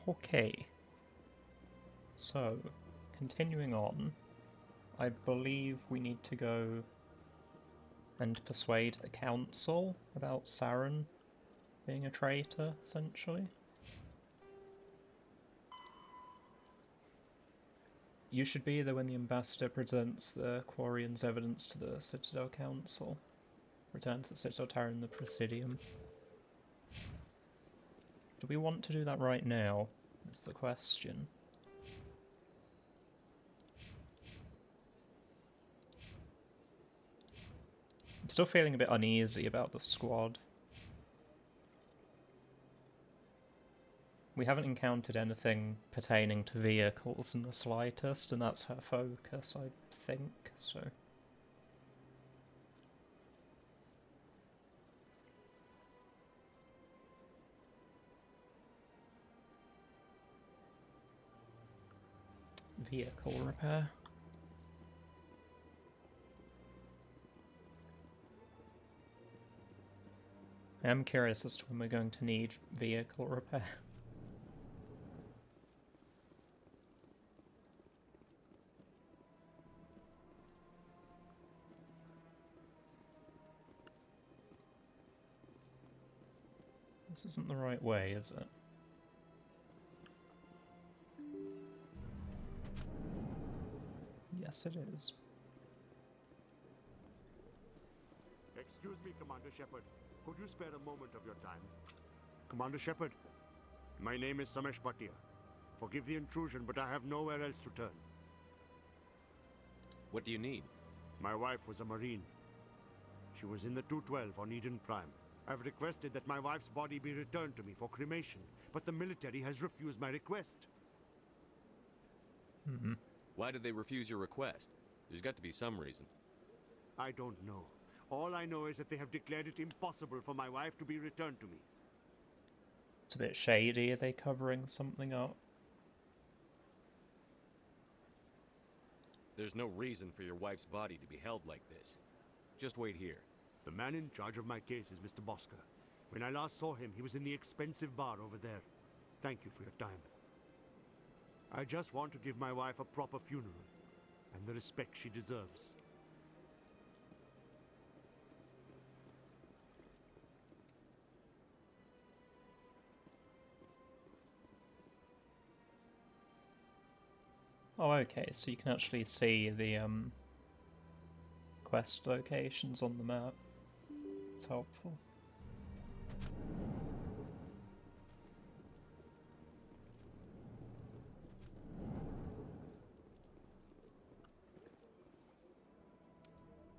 Okay. So, continuing on, I believe we need to go and persuade the council about Saren being a traitor, essentially. You should be there when the ambassador presents the Quarian's evidence to the Citadel Council. Return to the Citadel Tower in the Presidium. Do we want to do that right now? That's the question. I'm still feeling a bit uneasy about the squad. We haven't encountered anything pertaining to vehicles in the slightest, and that's her focus, I think, so... Vehicle repair. I am curious as to when we're going to need vehicle repair. This isn't the right way, is it? Yes, it is. Excuse me, Commander Shepard. Could you spare a moment of your time? Commander Shepard, my name is Samesh Bhatia. Forgive the intrusion, but I have nowhere else to turn. What do you need? My wife was a Marine. She was in the 212 on Eden Prime. I've requested that my wife's body be returned to me for cremation, but the military has refused my request. Why did they refuse your request? There's got to be some reason. I don't know. All I know is that they have declared it impossible for my wife to be returned to me. It's a bit shady. Are they covering something up? There's no reason for your wife's body to be held like this. Just wait here. The man in charge of my case is Mr. Bosker. When I last saw him, he was in the expensive bar over there. Thank you for your time. I just want to give my wife a proper funeral, and the respect she deserves. Oh, okay, so you can actually see the quest locations on the map. It's helpful.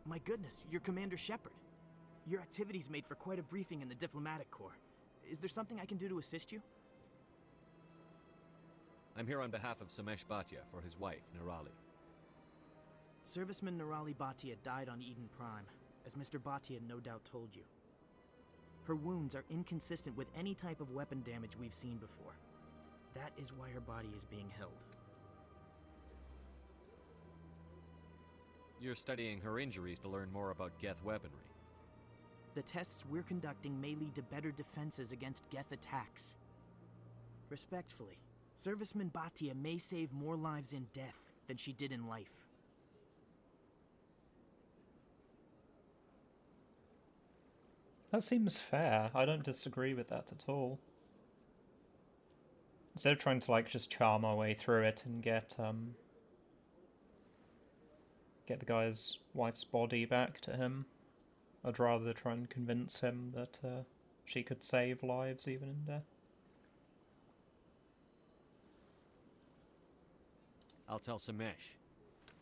My goodness, you're Commander Shepard. Your activities made for quite a briefing in the Diplomatic Corps. Is there something I can do to assist you? I'm here on behalf of Samesh Bhatia for his wife, Nirali. Serviceman Nirali Bhatia died on Eden Prime, as Mr. Bhatia no doubt told you. Her wounds are inconsistent with any type of weapon damage we've seen before. That is why her body is being held. You're studying her injuries to learn more about Geth weaponry. The tests we're conducting may lead to better defenses against Geth attacks. Respectfully, Serviceman Bhatia may save more lives in death than she did in life. That seems fair. I don't disagree with that at all. Instead of trying to, like, just charm our way through it and get the guy's wife's body back to him, I'd rather try and convince him that she could save lives even in death. I'll tell Samesh.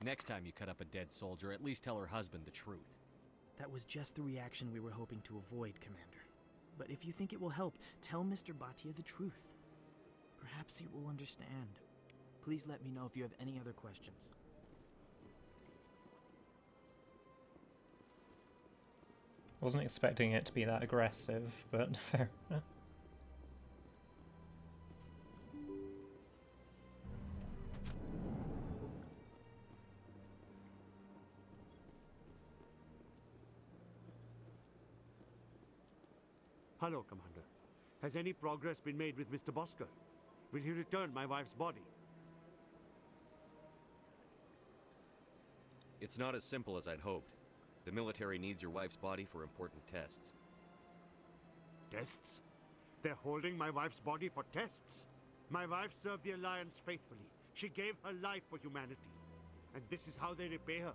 Next time you cut up a dead soldier, at least tell her husband the truth. That was just the reaction we were hoping to avoid, Commander. But if you think it will help, tell Mr. Bhatia the truth. Perhaps he will understand. Please let me know if you have any other questions. I wasn't expecting it to be that aggressive, but fair enough. Hello, Commander. Has any progress been made with Mr. Bosker? Will he return my wife's body? It's not as simple as I'd hoped. The military needs your wife's body for important tests. Tests? They're holding my wife's body for tests? My wife served the Alliance faithfully. She gave her life for humanity. And this is how they repay her.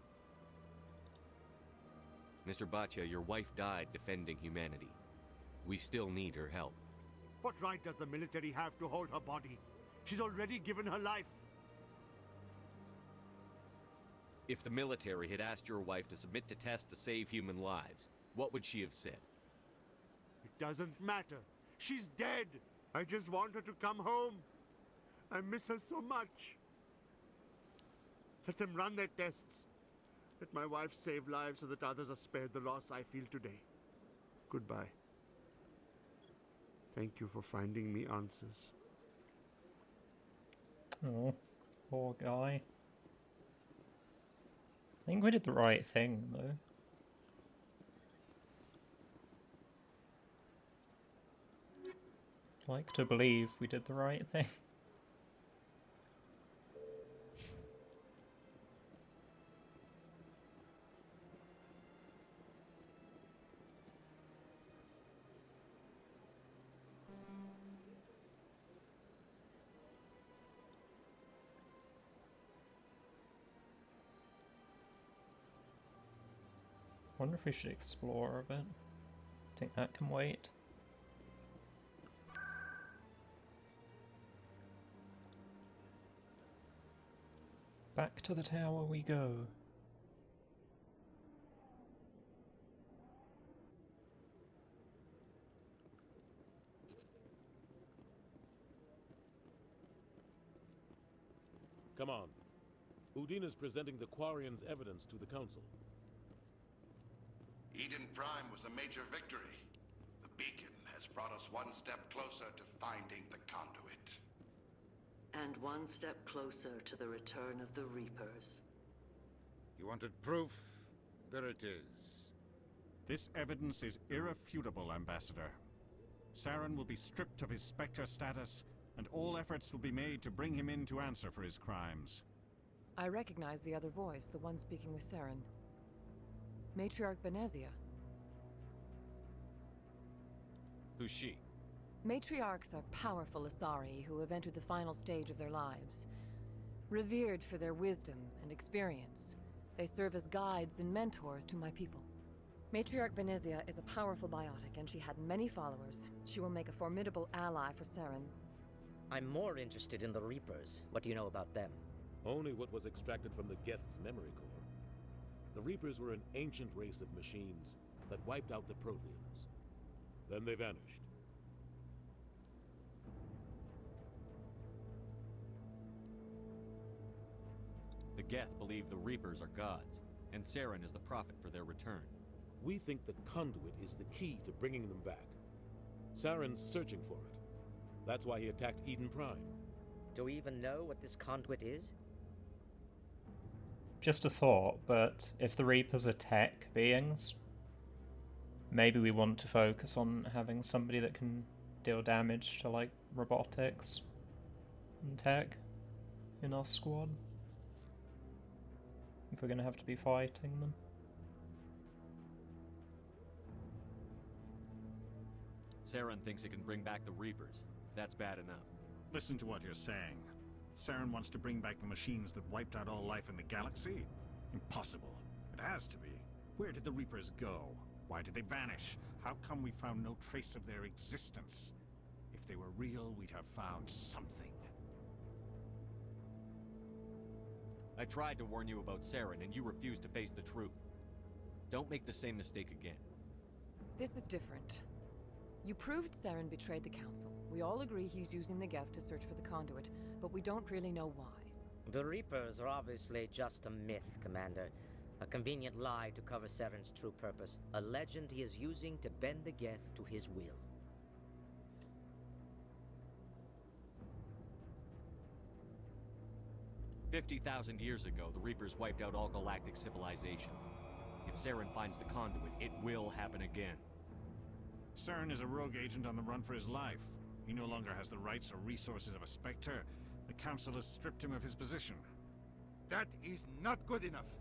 Mr. Bhatia, your wife died defending humanity. We still need her help. What right does the military have to hold her body? She's already given her life. If the military had asked your wife to submit to tests to save human lives, what would she have said? It doesn't matter. She's dead. I just want her to come home. I miss her so much. Let them run their tests. Let my wife save lives so that others are spared the loss I feel today. Goodbye. Thank you for finding me answers. Oh, poor guy. I think we did the right thing, though. Like to believe we did the right thing. Wonder if we should explore a bit. Think that can wait. Back to the tower we go. Come on. Udin is presenting the Quarians' evidence to the Council. Eden Prime was a major victory. The beacon has brought us one step closer to finding the conduit. And one step closer to the return of the Reapers. You wanted proof? There it is. This evidence is irrefutable, Ambassador. Saren will be stripped of his Spectre status, and all efforts will be made to bring him in to answer for his crimes. I recognize the other voice, the one speaking with Saren. Matriarch Benezia. Who's she? Matriarchs are powerful Asari who have entered the final stage of their lives. Revered for their wisdom and experience, they serve as guides and mentors to my people. Matriarch Benezia is a powerful biotic, and she had many followers. She will make a formidable ally for Saren. I'm more interested in the Reapers. What do you know about them? Only what was extracted from the Geth's memory core. The Reapers were an ancient race of machines that wiped out the Protheans. Then they vanished. The Geth believe the Reapers are gods, and Saren is the prophet for their return. We think the conduit is the key to bringing them back. Saren's searching for it. That's why he attacked Eden Prime. Do we even know what this conduit is? Just a thought, but if the Reapers are tech beings, maybe we want to focus on having somebody that can deal damage to, like, robotics and tech in our squad. If we're gonna have to be fighting them. Saren thinks it can bring back the Reapers. That's bad enough. Listen to what you're saying. Saren wants to bring back the machines that wiped out all life in the galaxy? Impossible. It has to be. Where did the Reapers go? Why did they vanish? How come we found no trace of their existence? If they were real, we'd have found something. I tried to warn you about Saren, and you refused to face the truth. Don't make the same mistake again. This is different. You proved Saren betrayed the Council. We all agree he's using the Geth to search for the conduit, but we don't really know why. The Reapers are obviously just a myth, Commander. A convenient lie to cover Saren's true purpose. A legend he is using to bend the Geth to his will. "50,000 years ago, the Reapers wiped out all galactic civilization. If Saren finds the conduit, it will happen again. Saren is a rogue agent on the run for his life. He no longer has the rights or resources of a Spectre. The Council has stripped him of his position. That is not good enough.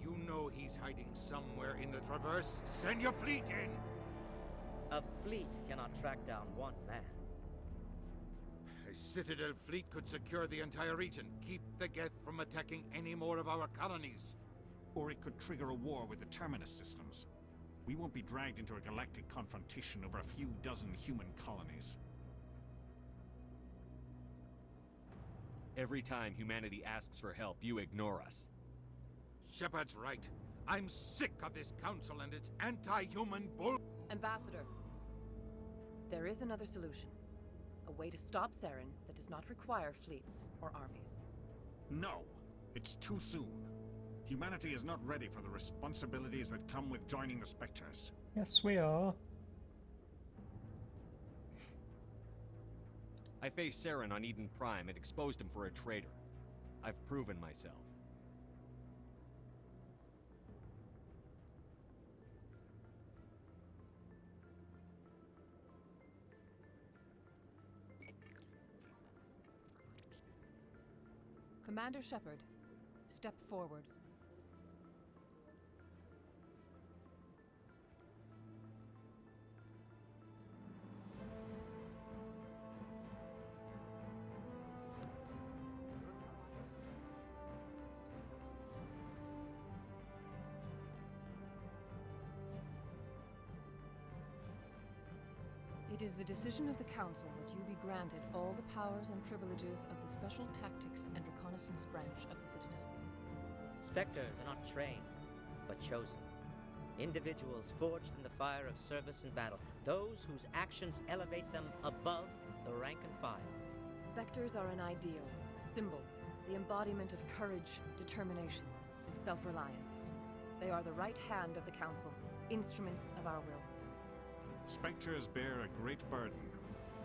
You know he's hiding somewhere in the Traverse. Send your fleet in! A fleet cannot track down one man. A Citadel fleet could secure the entire region, keep the Geth from attacking any more of our colonies. Or it could trigger a war with the Terminus systems. We won't be dragged into a galactic confrontation over a few dozen human colonies. Every time humanity asks for help, you ignore us. Shepard's right. I'm sick of this council and its anti-human bull... Ambassador, there is another solution. A way to stop Saren that does not require fleets or armies. No! It's too soon. Humanity is not ready for the responsibilities that come with joining the Spectres. Yes, we are. I faced Saren on Eden Prime and exposed him for a traitor. I've proven myself. Commander Shepard, step forward. It is the decision of the Council that you be granted all the powers and privileges of the Special Tactics and Reconnaissance branch of the Citadel. Spectres are not trained, but chosen. Individuals forged in the fire of service and battle. Those whose actions elevate them above the rank and file. Spectres are an ideal, a symbol, the embodiment of courage, determination, and self-reliance. They are the right hand of the Council, instruments of our will. Spectres bear a great burden.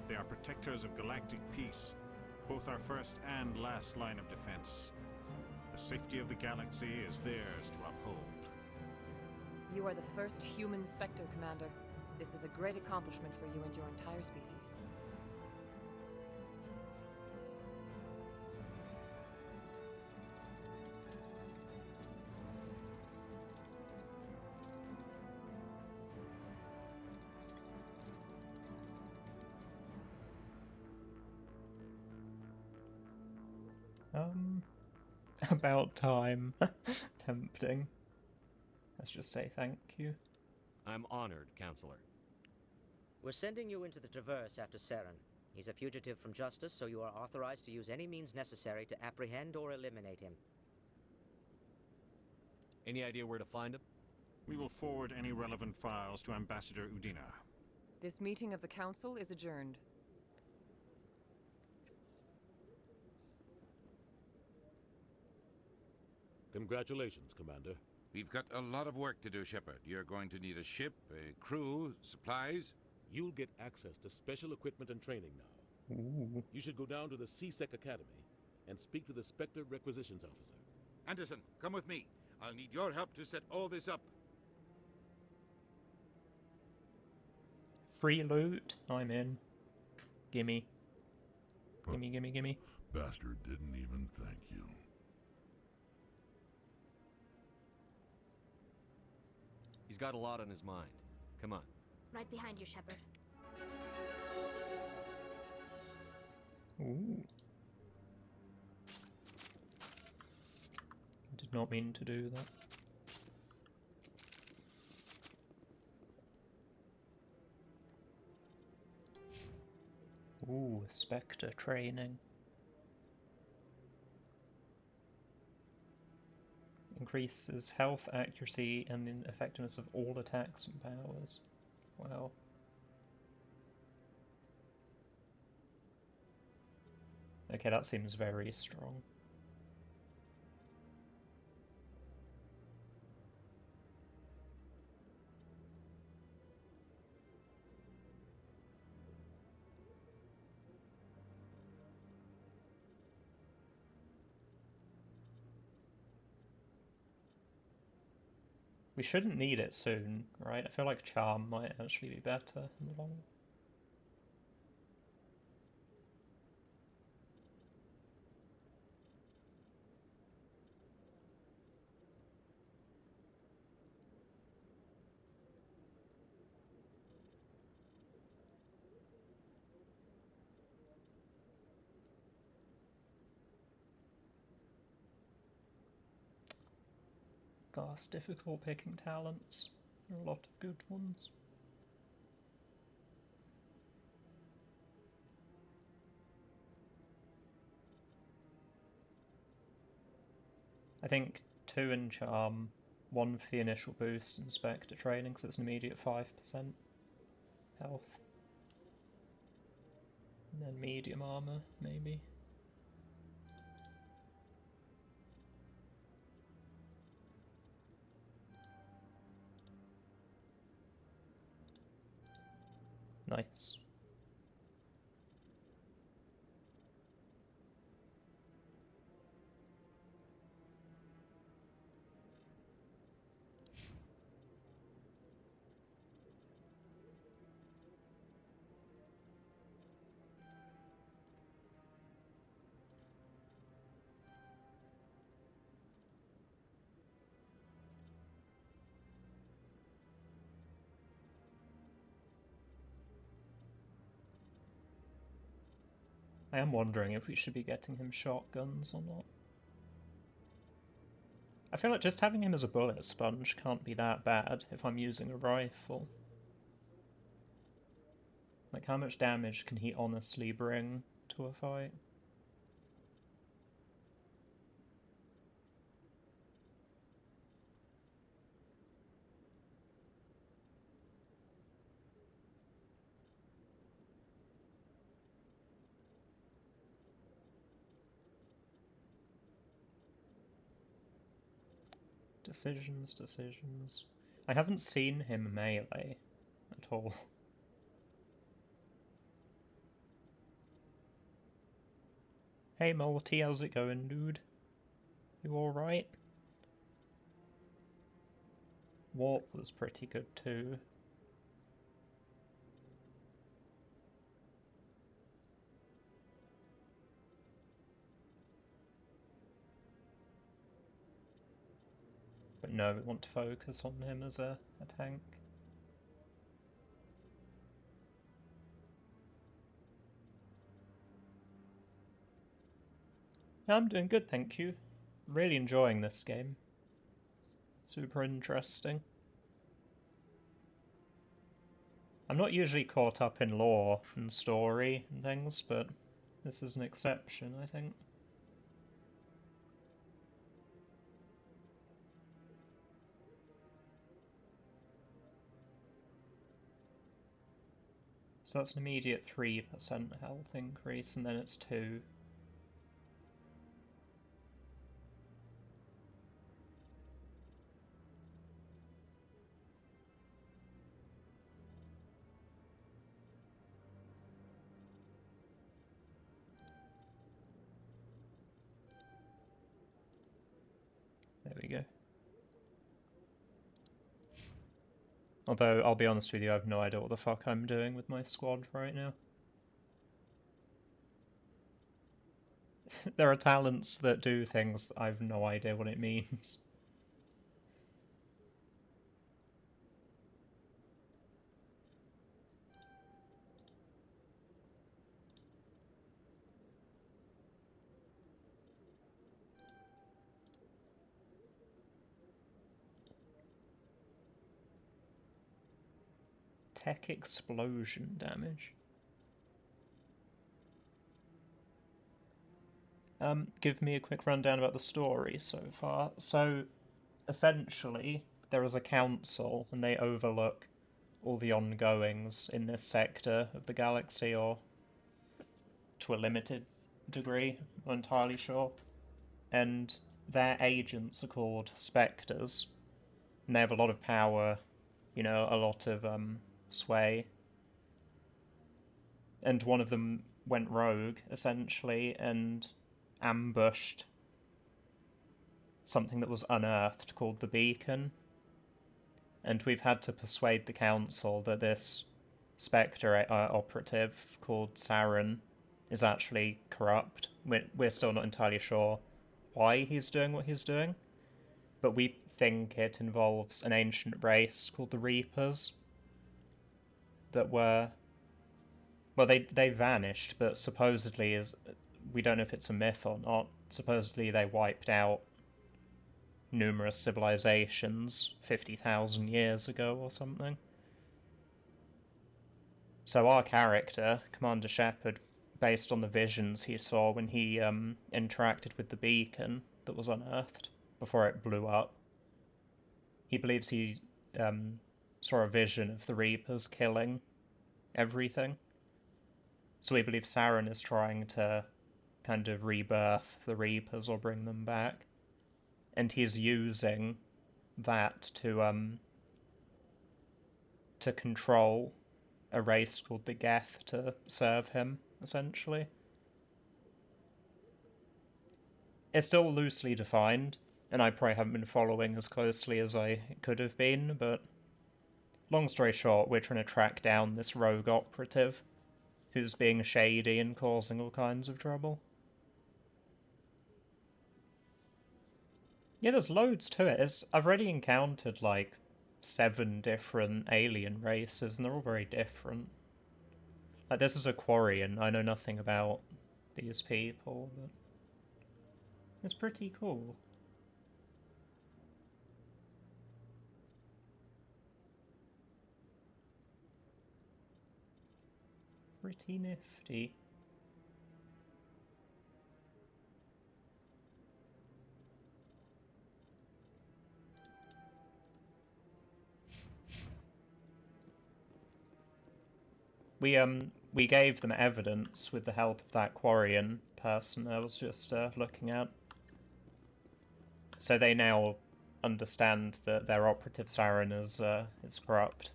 They are protectors of galactic peace, both our first and last line of defense. The safety of the galaxy is theirs to uphold. You are the first human Spectre, Commander. This is a great accomplishment for you and your entire species. About time. Tempting. Let's just say thank you. I'm honored, Counselor. We're sending you into the Traverse after Saren. He's a fugitive from justice, so you are authorized to use any means necessary to apprehend or eliminate him. Any idea where to find him? We will forward any relevant files to Ambassador Udina. This meeting of the Council is adjourned. Congratulations, Commander. We've got a lot of work to do, Shepard. You're going to need a ship, a crew, supplies. You'll get access to special equipment and training now. Ooh. You should go down to the C-Sec Academy and speak to the Spectre Requisitions Officer. Anderson, come with me. I'll need your help to set all this up. Free loot? I'm in. Gimme. Gimme, gimme, gimme. Bastard didn't even thank you. He's got a lot on his mind. Come on. Right behind you, Shepard. Ooh. I did not mean to do that. Ooh, Spectre training. Increases health, accuracy, and the effectiveness of all attacks and powers. Wow. Okay, that seems very strong. We shouldn't need it soon, right? I feel like Charm might actually be better in the long run. God, it's difficult picking talents. There are a lot of good ones. I think 2 in Charm, 1 for the initial boost and Spectre training, because it's an immediate 5% health. And then medium armor, maybe. Nice. I am wondering if we should be getting him shotguns or not. I feel like just having him as a bullet sponge can't be that bad if I'm using a rifle. Like, how much damage can he honestly bring to a fight? Decisions. I haven't seen him melee at all. Hey Morty, how's it going, dude? You alright? Warp was pretty good too. But no, we want to focus on him as a tank. Yeah, I'm doing good, thank you. Really enjoying this game. Super interesting. I'm not usually caught up in lore and story and things, but this is an exception, I think. So that's an immediate 3% health increase, and then it's 2. There we go. Although, I'll be honest with you, I have no idea what the fuck I'm doing with my squad right now. There are talents that do things I have no idea what it means. Tech explosion damage. Give me a quick rundown about the story so far. So, essentially, there is a council, and they overlook all the ongoings in this sector of the galaxy, or to a limited degree, I'm not entirely sure. And their agents are called Spectres, and they have a lot of power, you know, a lot of sway. And one of them went rogue, essentially, and ambushed something that was unearthed called the Beacon. And we've had to persuade the council that this Spectre operative called Saren is actually corrupt. We're still not entirely sure why he's doing what he's doing, but we think it involves an ancient race called the Reapers that were... Well, they vanished, but supposedly we don't know if it's a myth or not. Supposedly they wiped out numerous civilizations 50,000 years ago or something. So our character, Commander Shepard, based on the visions he saw when he interacted with the beacon that was unearthed before it blew up, he believes he saw a vision of the Reapers killing everything. So we believe Saren is trying to kind of rebirth the Reapers or bring them back. And he's using that to control a race called the Geth to serve him, essentially. It's still loosely defined, and I probably haven't been following as closely as I could have been, but long story short, we're trying to track down this rogue operative who's being shady and causing all kinds of trouble. Yeah, there's loads to it. I've already encountered like 7 different alien races, and they're all very different. Like, this is a quarry, and I know nothing about these people, but it's pretty cool. Pretty nifty. We gave them evidence with the help of that Quarian person I was just looking at. So they now understand that their operative Saren is corrupt.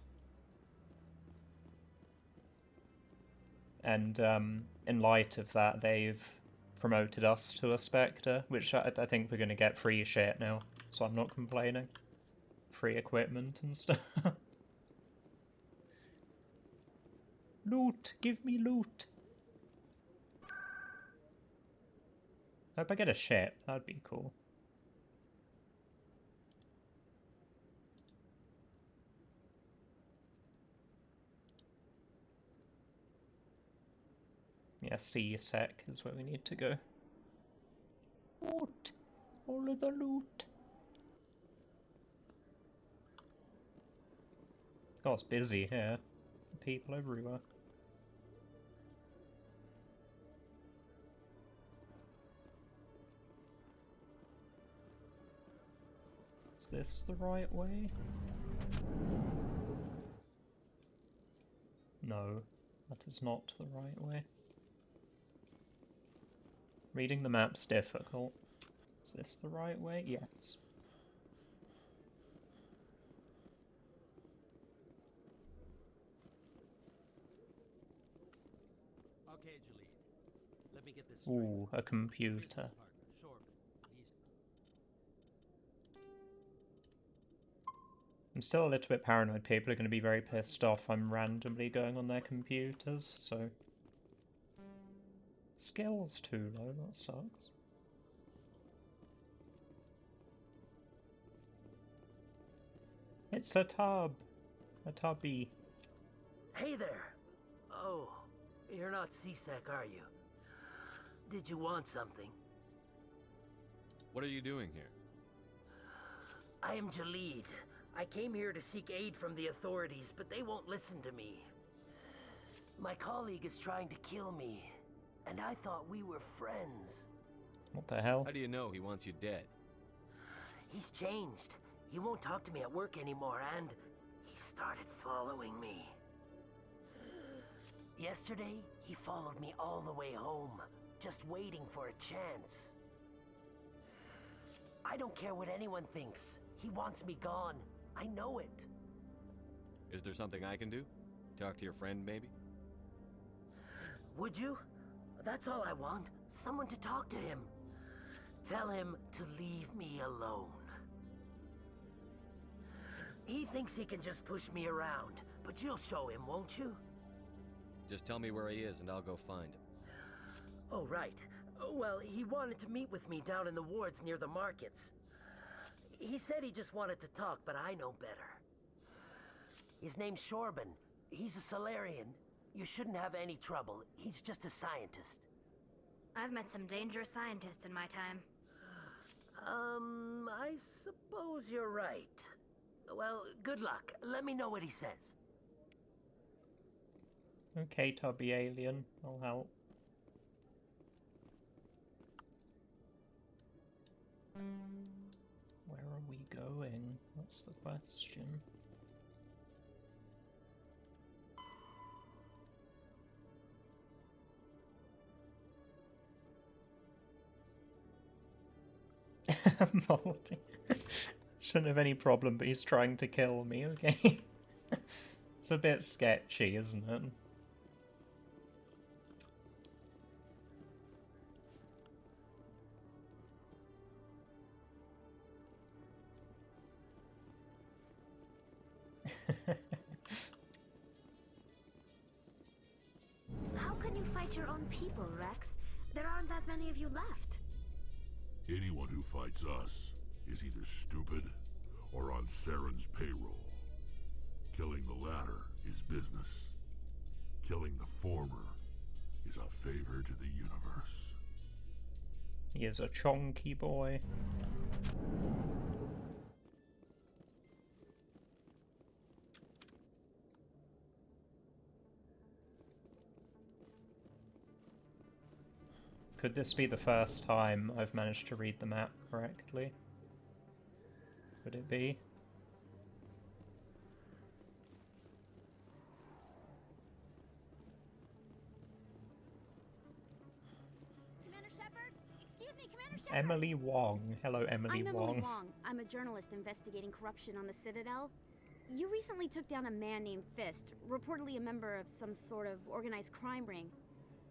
And in light of that, they've promoted us to a Spectre, which I think we're going to get free shit now, so I'm not complaining. Free equipment and stuff. Loot! Give me loot! Hope I get a ship, that'd be cool. Yeah, C-Sec is where we need to go. Loot! All of the loot! Oh, it's busy here. People everywhere. Is this the right way? No, that is not the right way. Reading the map's difficult. Is this the right way? Yes. Okay, Jalid. Let me get this straight. Ooh, a computer. I'm still a little bit paranoid. People are going to be very pissed off I'm randomly going on their computers, so... Skill's too low, that sucks. It's a tub. A tubby. Hey there! Oh, you're not C-Sec, are you? Did you want something? What are you doing here? I am Jalid. I came here to seek aid from the authorities, but they won't listen to me. My colleague is trying to kill me, and I thought we were friends. What the hell? How do you know he wants you dead? He's changed. He won't talk to me at work anymore, and he started following me. Yesterday, he followed me all the way home, just waiting for a chance. I don't care what anyone thinks. He wants me gone. I know it. Is there something I can do? Talk to your friend, maybe? Would you? That's all I want. Someone to talk to him. Tell him to leave me alone. He thinks he can just push me around, but you'll show him, won't you? Just tell me where he is and I'll go find him. Oh, right. Well, he wanted to meet with me down in the wards near the markets. He said he just wanted to talk, but I know better. His name's Shorban. He's a Solarian. You shouldn't have any trouble. He's just a scientist. I've met some dangerous scientists in my time. I suppose you're right. Well, good luck. Let me know what he says. Okay, tubby alien, I'll help. Where are we going? That's the question. Moldy. Shouldn't have any problem, but he's trying to kill me, okay? It's a bit sketchy, isn't it? How can you fight your own people, Rex? There aren't that many of you left. Anyone who fights us is either stupid or on Saren's payroll. Killing the latter is business. Killing the former is a favor to the universe. He is a chonky boy. Could this be the first time I've managed to read the map correctly? Could it be? Commander Shepard? Excuse me, Commander Shepard! Emily Wong. Hello, Emily I'm Wong. Emily Wong. I'm a journalist investigating corruption on the Citadel. You recently took down a man named Fist, reportedly a member of some sort of organized crime ring.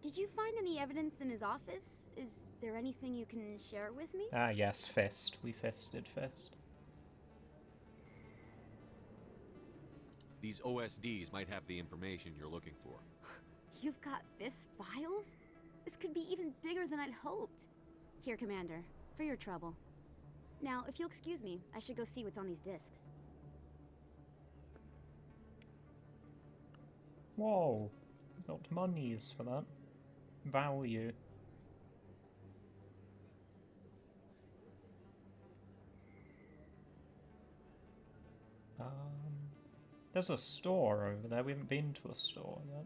Did you find any evidence in his office? Is there anything you can share with me? Ah, yes, Fist. We fisted Fist. These OSDs might have the information you're looking for. You've got Fist files? This could be even bigger than I'd hoped. Here, Commander, for your trouble. Now, if you'll excuse me, I should go see what's on these discs. Whoa. Got monies for that. Value. There's a store over there. We haven't been to a store yet.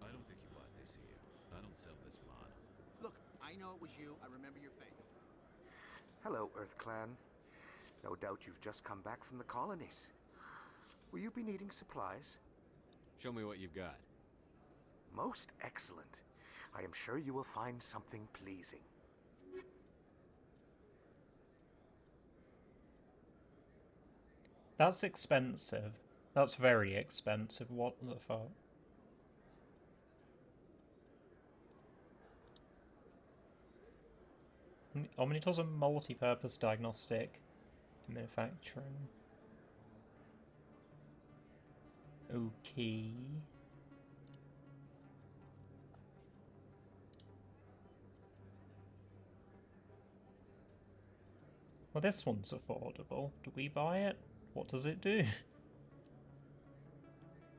I don't think you bought this here. I don't sell this mod. Look, I know it was you. I remember your face. Hello, Earth Clan. No doubt you've just come back from the colonies. Will you be needing supplies? Show me what you've got. Most excellent. I am sure you will find something pleasing. That's expensive. That's very expensive. What the fuck? Omnitor's a multi-purpose diagnostic manufacturing. Okay. Well, this one's affordable. Do we buy it? What does it do?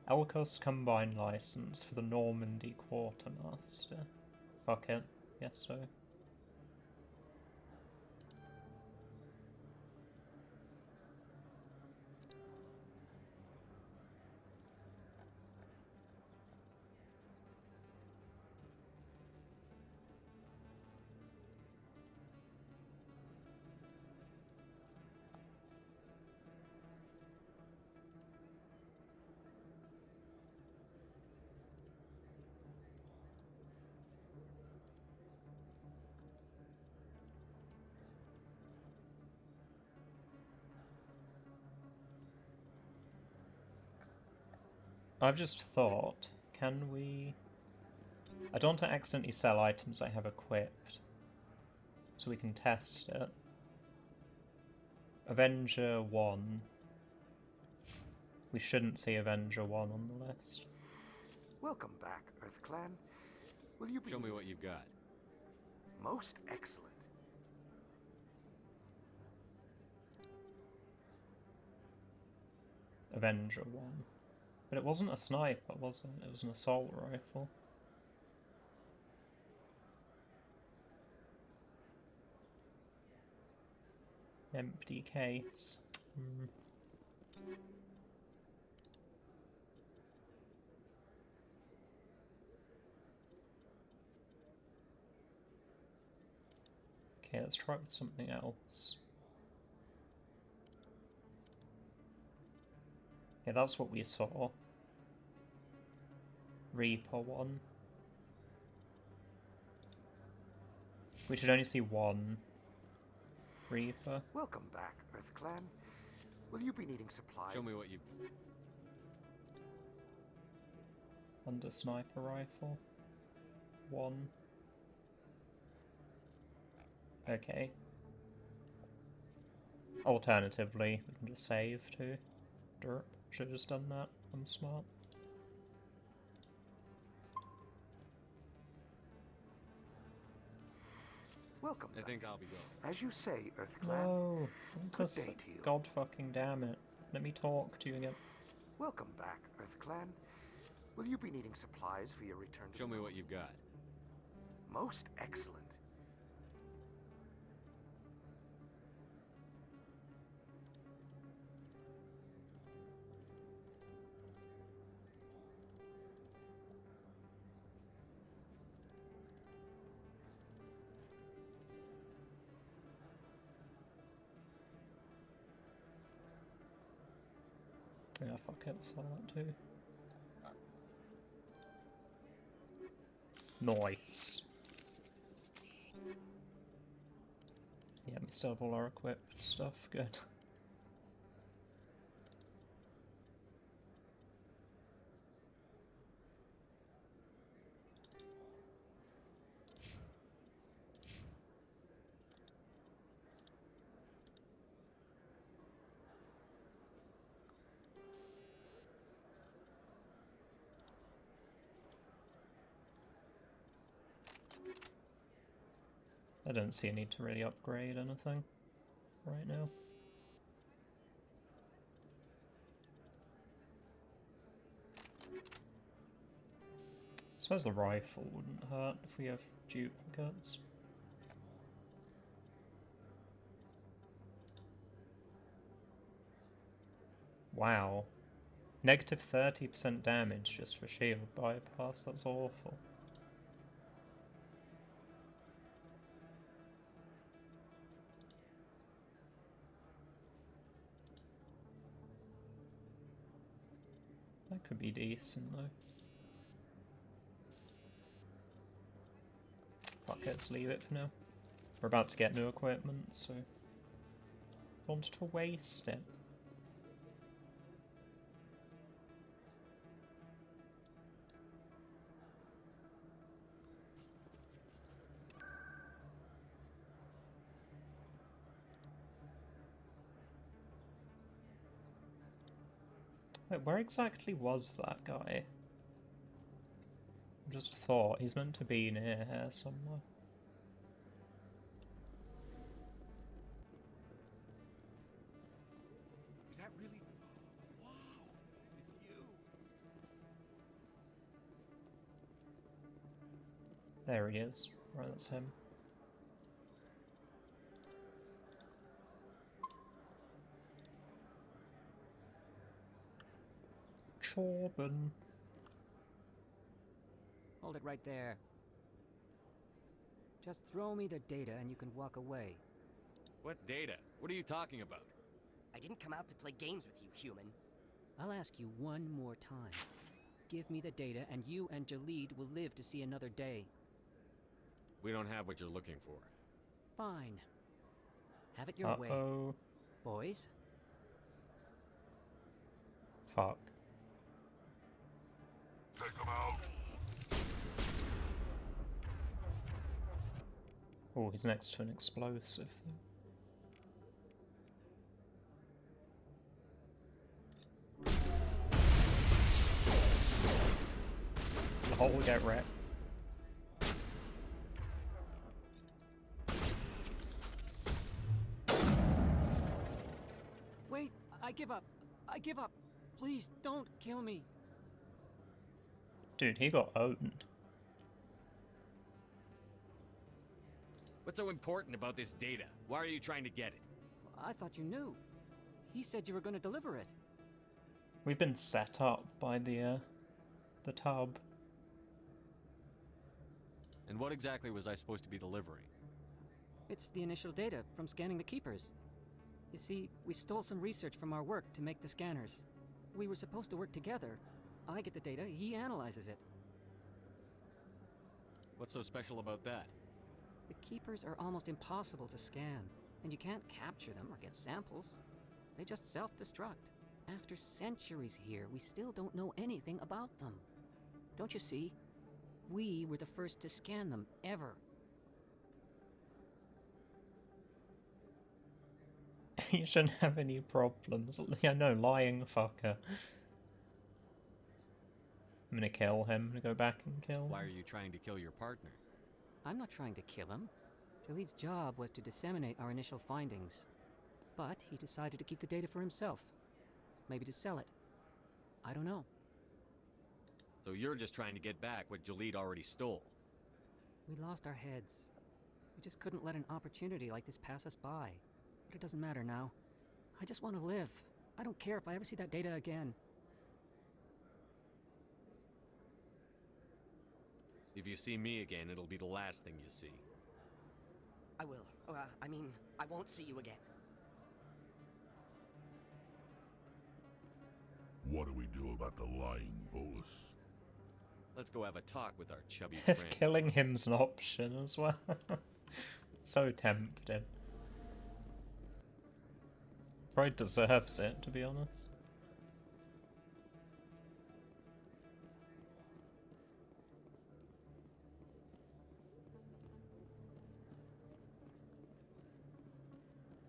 Elkos Combined License for the Normandy Quartermaster. Fuck it. Yes, so. I've just thought, can we... I don't want to accidentally sell items I have equipped, so we can test it. Avenger 1. We shouldn't see Avenger 1 on the list. Welcome back, Earth Clan. Will you be... Show me what you've got. Most excellent. Avenger one. But it wasn't a sniper, was it? It was an assault rifle. Empty case. Okay, let's try with something else. Yeah, that's what we saw. Reaper one. We should only see one Reaper. Welcome back, Earth Clan. Will you be needing supplies? Show me what you... Under sniper rifle. One. Okay. Alternatively, we can just save too. Derp. Should have just done that. I'm smart. Welcome. I think I'll be going. As you say, Earth Clan. No. Good day to you. God fucking damn it. Let me talk to you again. Welcome back, Earth Clan. Will you be needing supplies for your return to Show me what you've got. Most excellent. Yeah, fuck it, sell that too. Nice. Yeah, we still have all our equipped stuff, good. I don't see a need to really upgrade anything right now. I suppose the rifle wouldn't hurt if we have duplicates. Wow. Negative 30% damage just for shield bypass, that's awful. That could be decent though. Fuck it, let's leave it for now. We're about to get new equipment, so don't want to waste it. Wait, where exactly was that guy? I just thought he's meant to be near here somewhere. Is that really? Wow! It's you! There he is. Right, that's him. Chorben. Hold it right there. Just throw me the data and you can walk away. What data? What are you talking about? I didn't come out to play games with you, human. I'll ask you one more time. Give me the data and you and Jalid will live to see another day. We don't have what you're looking for. Fine. Have it your way. Boys? Fuck. Take them out. Oh, he's next to an explosive though. Oh, we get wrecked. Wait, I give up. I give up. Please don't kill me. Dude, he got owned. What's so important about this data? Why are you trying to get it? I thought you knew. He said you were going to deliver it. We've been set up by the tub. And what exactly was I supposed to be delivering? It's the initial data from scanning the Keepers. You see, we stole some research from our work to make the scanners. We were supposed to work together. I get the data, he analyzes it. What's so special about that? The Keepers are almost impossible to scan, and you can't capture them or get samples. They just self-destruct. After centuries here, we still don't know anything about them. Don't you see? We were the first to scan them, ever. You shouldn't have any problems. Yeah, no, lying fucker. I'm gonna kill him. I'm gonna go back and kill him. Why are you trying to kill your partner? I'm not trying to kill him. Jaleed's job was to disseminate our initial findings. But he decided to keep the data for himself. Maybe to sell it. I don't know. So you're just trying to get back what Jaleed already stole? We lost our heads. We just couldn't let an opportunity like this pass us by. But it doesn't matter now. I just want to live. I don't care if I ever see that data again. If you see me again, it'll be the last thing you see. I will. I won't see you again. What do we do about the lying Volus? Let's go have a talk with our chubby friend. Killing him's an option as well. So tempting. Probably deserves it, to be honest.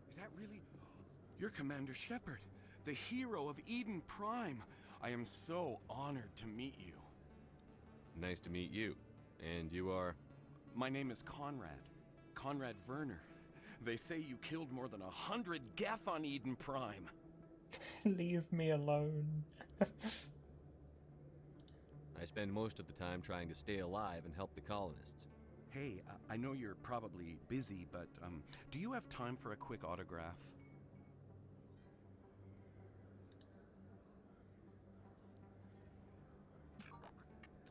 Is that really... You're Commander Shepard, the hero of Eden Prime. I am so honored to meet you. Nice to meet you. And you are? My name is Conrad. Conrad Werner. They say you killed more than 100 Geth on Eden Prime. Leave me alone. I spend most of the time trying to stay alive and help the colonists. Hey, I know you're probably busy, but do you have time for a quick autograph?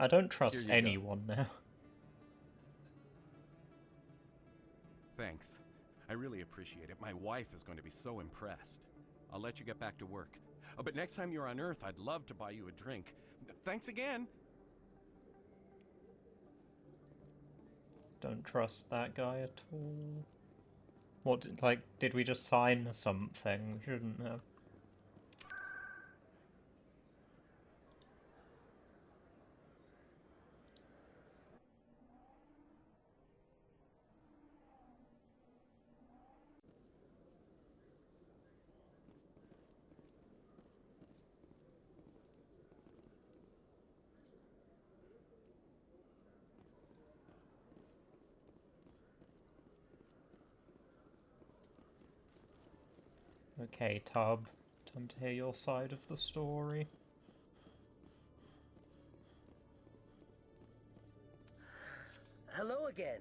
I don't trust anyone now. Thanks. I really appreciate it. My wife is going to be so impressed. I'll let you get back to work. But next time you're on Earth, I'd love to buy you a drink. Thanks again. Don't trust that guy at all. What, did we just sign something? We shouldn't have. Okay, Tub. Time to hear your side of the story. Hello again.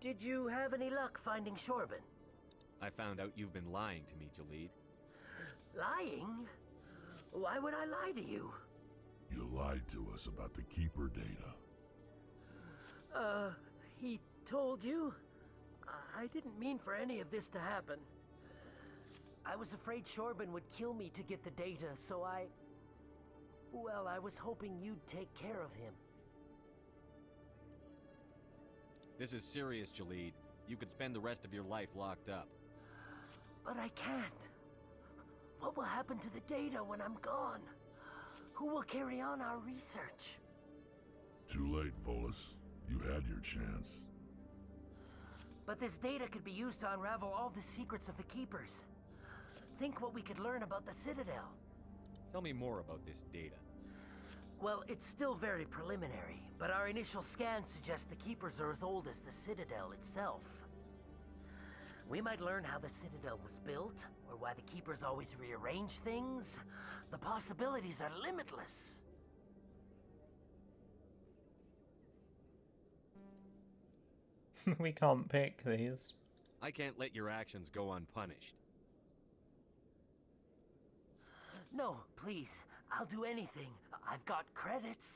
Did you have any luck finding Shorban? I found out you've been lying to me, Jaleed. Lying? Why would I lie to you? You lied to us about the Keeper data. He told you? I didn't mean for any of this to happen. I was afraid Shorban would kill me to get the data, so well, I was hoping you'd take care of him. This is serious, Jaleed. You could spend the rest of your life locked up. But I can't. What will happen to the data when I'm gone? Who will carry on our research? Too late, Volus. You had your chance. But this data could be used to unravel all the secrets of the Keepers. Think what we could learn about the Citadel. Tell me more about this data. Well, it's still very preliminary, but our initial scans suggest the Keepers are as old as the Citadel itself. We might learn how the Citadel was built, or why the Keepers always rearrange things. The possibilities are limitless. We can't pick these. I can't let your actions go unpunished. No, please. I'll do anything. I've got credits.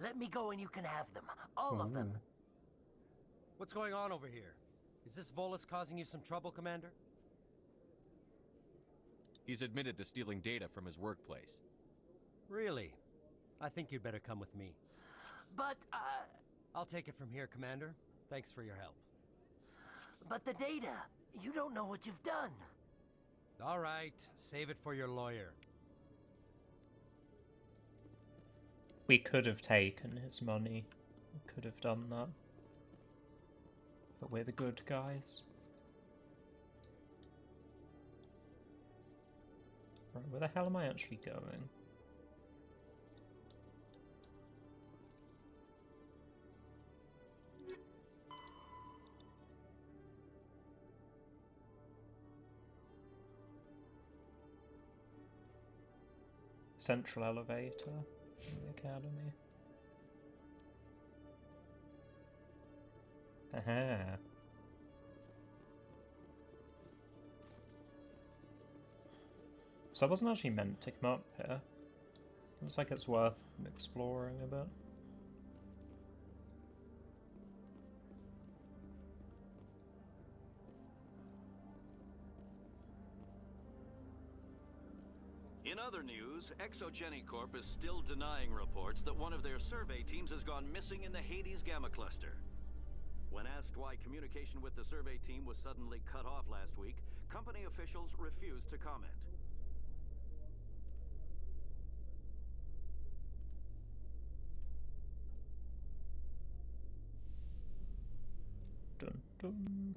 Let me go and you can have them. All of them. What's going on over here? Is this Volus causing you some trouble, Commander? He's admitted to stealing data from his workplace. Really? I think you'd better come with me. But, I'll take it from here, Commander. Thanks for your help. But the data, you don't know what you've done. All right, save it for your lawyer. We could have taken his money. We could have done that. But we're the good guys. Right, where the hell am I actually going? Central elevator in the academy. Aha. So I wasn't actually meant to come up here. Looks like it's worth exploring a bit. In other news, Exogeny Corp is still denying reports that one of their survey teams has gone missing in the Hades Gamma Cluster. When asked why communication with the survey team was suddenly cut off last week, company officials refused to comment. Dun dun.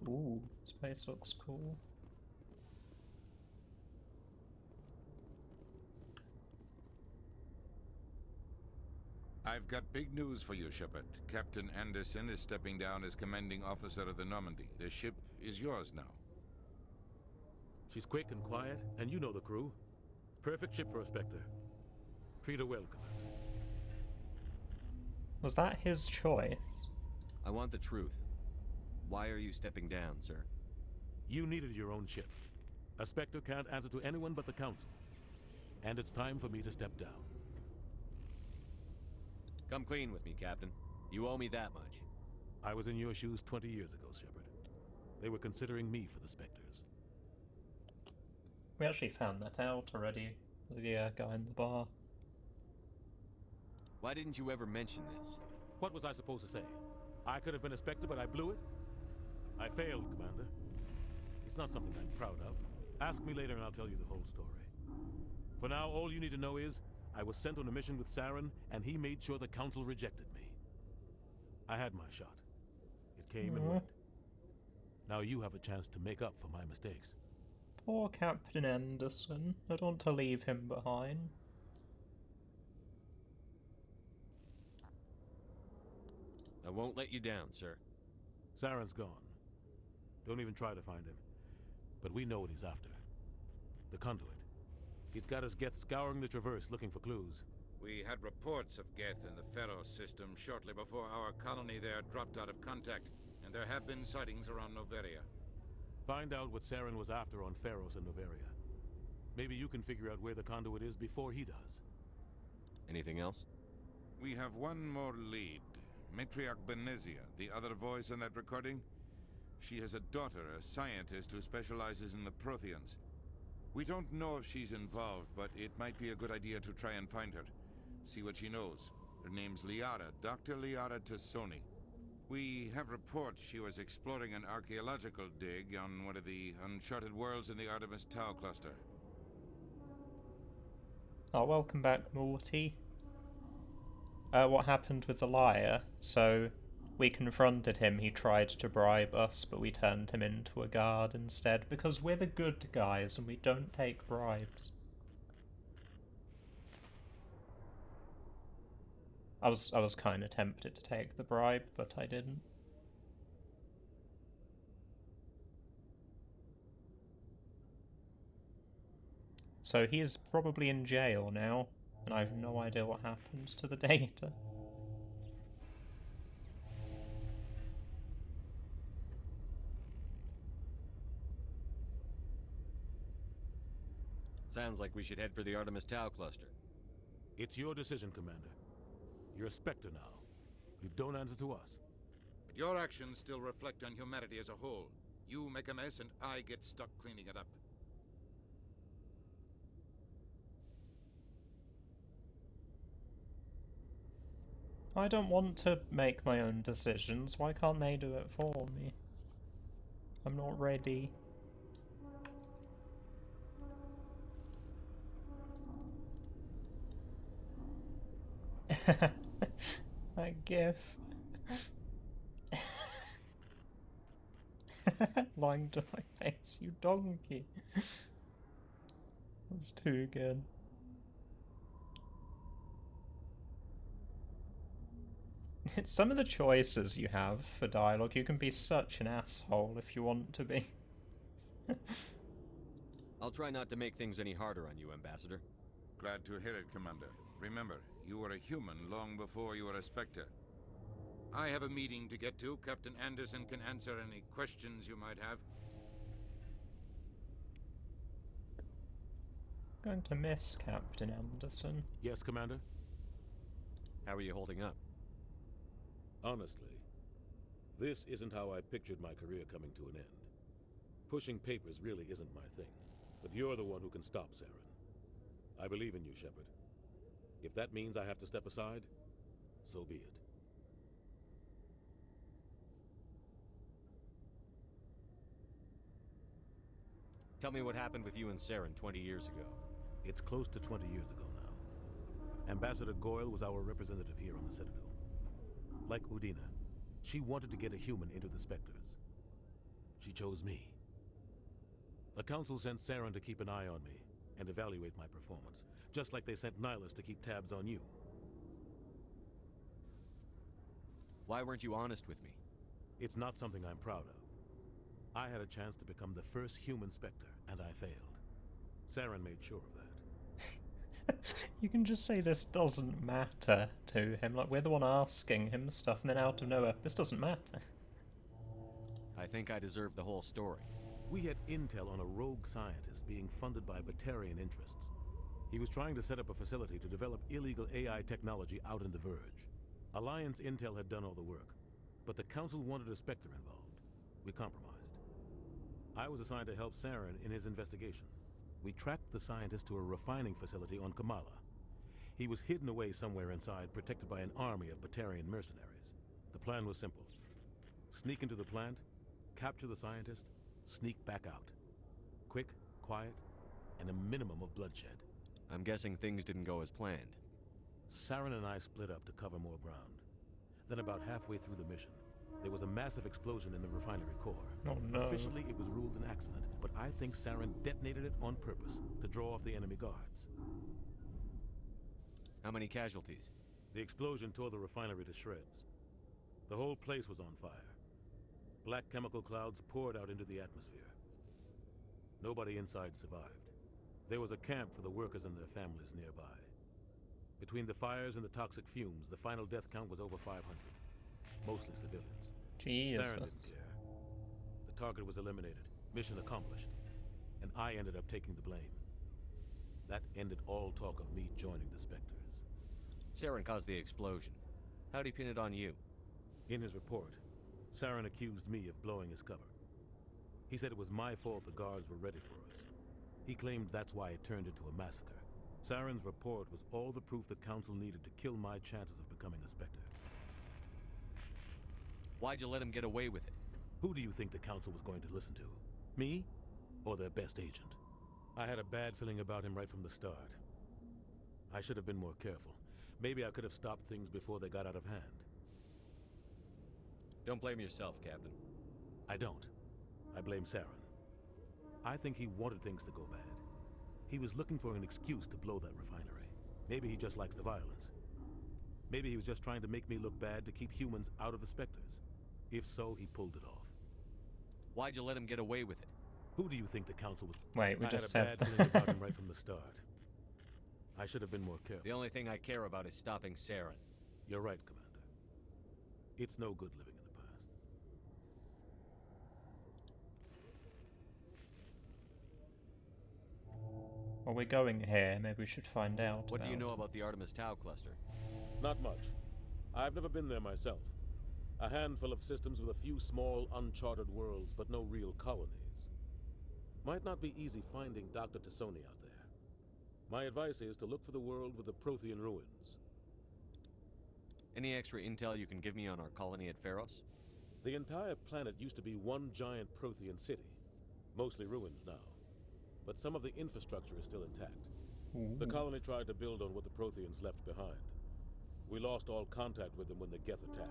Ooh, this place looks cool. I've got big news for you, Shepard. Captain Anderson is stepping down as commanding officer of the Normandy. The ship is yours now. She's quick and quiet, and you know the crew. Perfect ship for a Spectre. Treat her well, Commander. Was that his choice? I want the truth. Why are you stepping down, sir? You needed your own ship. A Spectre can't answer to anyone but the Council. And it's time for me to step down. Come clean with me, Captain. You owe me that much. I was in your shoes 20 years ago, Shepard. They were considering me for the Spectres. We actually found that out already. The guy in the bar. Why didn't you ever mention this? What was I supposed to say? I could have been a Spectre, but I blew it? I failed, Commander. It's not something I'm proud of. Ask me later and I'll tell you the whole story. For now, all you need to know is, I was sent on a mission with Saren, and he made sure the Council rejected me. I had my shot. It came and went. Now you have a chance to make up for my mistakes. Poor Captain Anderson. I don't want to leave him behind. I won't let you down, sir. Saren's gone. Don't even try to find him. But we know what he's after. The conduit. He's got his Geth scouring the Traverse looking for clues. We had reports of Geth in the Pharaoh system shortly before our colony there dropped out of contact, and there have been sightings around Noveria. Find out what Saren was after on Pharos and Noveria. Maybe you can figure out where the conduit is before he does. Anything else? We have one more lead. Matriarch Benezia, the other voice in that recording. She has a daughter, a scientist who specializes in the Protheans. We don't know if she's involved, but it might be a good idea to try and find her. See what she knows. Her name's Liara, Dr. Liara Tassoni. We have reports she was exploring an archaeological dig on one of the uncharted worlds in the Artemis Tau cluster. Oh, welcome back, Morty. What happened with the liar? So, we confronted him, he tried to bribe us, but we turned him into a guard instead, because we're the good guys and we don't take bribes. I was kind of tempted to take the bribe, but I didn't. So he is probably in jail now, and I have no idea what happened to the data. Sounds like we should head for the Artemis Tau cluster. It's your decision, Commander. You're a Spectre now. You don't answer to us. But your actions still reflect on humanity as a whole. You make a mess and I get stuck cleaning it up. I don't want to make my own decisions. Why can't they do it for me? I'm not ready. That gif. Lying to my face, you donkey. That's too good. It's some of the choices you have for dialogue. You can be such an asshole if you want to be. I'll try not to make things any harder on you, Ambassador. Glad to hear it, Commander. Remember, you were a human long before you were a Spectre. I have a meeting to get to. Captain Anderson can answer any questions you might have. Going to miss Captain Anderson. Yes, Commander? How are you holding up? Honestly, this isn't how I pictured my career coming to an end. Pushing papers really isn't my thing, but you're the one who can stop Saren. I believe in you, Shepard. If that means I have to step aside, so be it. Tell me what happened with you and Saren 20 years ago. It's close to 20 years ago now. Ambassador Goyle was our representative here on the Citadel. Like Udina, she wanted to get a human into the Spectres. She chose me. The Council sent Saren to keep an eye on me and evaluate my performance, just like they sent Nihilus to keep tabs on you. Why weren't you honest with me? It's not something I'm proud of. I had a chance to become the first human Spectre, and I failed. Saren made sure of that. You can just say this doesn't matter to him. Like, we're the one asking him stuff, and then out of nowhere, this doesn't matter. I think I deserve the whole story. We had intel on a rogue scientist being funded by Batarian interests. He was trying to set up a facility to develop illegal AI technology out in the Verge. Alliance intel had done all the work, but the Council wanted a Spectre involved. We compromised. I was assigned to help Saren in his investigation. We tracked the scientist to a refining facility on Kamala. He was hidden away somewhere inside, protected by an army of Batarian mercenaries. The plan was simple. Sneak into the plant, capture the scientist, sneak back out. Quick, quiet, and a minimum of bloodshed. I'm guessing things didn't go as planned. Saren and I split up to cover more ground. Then about halfway through the mission, there was a massive explosion in the refinery core. Oh no. Officially, it was ruled an accident, but I think Saren detonated it on purpose to draw off the enemy guards. How many casualties? The explosion tore the refinery to shreds. The whole place was on fire. Black chemical clouds poured out into the atmosphere. Nobody inside survived. There was a camp for the workers and their families nearby. Between the fires and the toxic fumes, the final death count was over 500. Mostly civilians. Jesus. Saren didn't care. The target was eliminated. Mission accomplished. And I ended up taking the blame. That ended all talk of me joining the Spectres. Saren caused the explosion. How'd he pin it on you? In his report, Saren accused me of blowing his cover. He said it was my fault the guards were ready for us. He claimed that's why it turned into a massacre. Saren's report was all the proof the Council needed to kill my chances of becoming a Spectre. Why'd you let him get away with it? Who do you think the Council was going to listen to? Me? Or their best agent? I had a bad feeling about him right from the start. I should have been more careful. Maybe I could have stopped things before they got out of hand. Don't blame yourself, Captain. I don't. I blame Saren. I think he wanted things to go bad. He was looking for an excuse to blow that refinery. Maybe he just likes the violence. Maybe he was just trying to make me look bad to keep humans out of the Spectres. If so, he pulled it off. Why'd you let him get away with it? Who do you think the council was? Wait, we I just had a said bad feeling about him right from the start. I should have been more careful. The only thing I care about is stopping Saren. You're right, Commander. It's no good living in the past. Well, we're going here. Maybe we should find out. What do you know about the Artemis Tau cluster? Not much. I've never been there myself. A handful of systems with a few small, uncharted worlds, but no real colonies. Might not be easy finding Dr. Tassoni out there. My advice is to look for the world with the Prothean ruins. Any extra intel you can give me on our colony at Pharos? The entire planet used to be one giant Prothean city. Mostly ruins now. But some of the infrastructure is still intact. The colony tried to build on what the Protheans left behind. We lost all contact with them when the Geth attacked.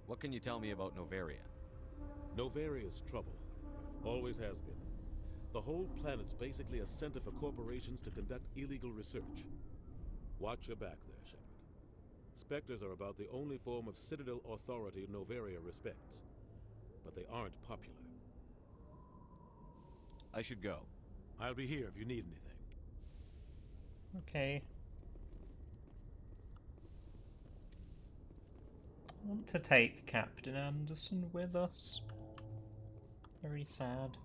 What can you tell me about Noveria? Novaria's trouble. Always has been. The whole planet's basically a center for corporations to conduct illegal research. Watch your back there, Shepard. Spectres are about the only form of Citadel authority Noveria respects. But they aren't popular. I should go. I'll be here if you need anything. Okay. I want to take Captain Anderson with us. Very sad.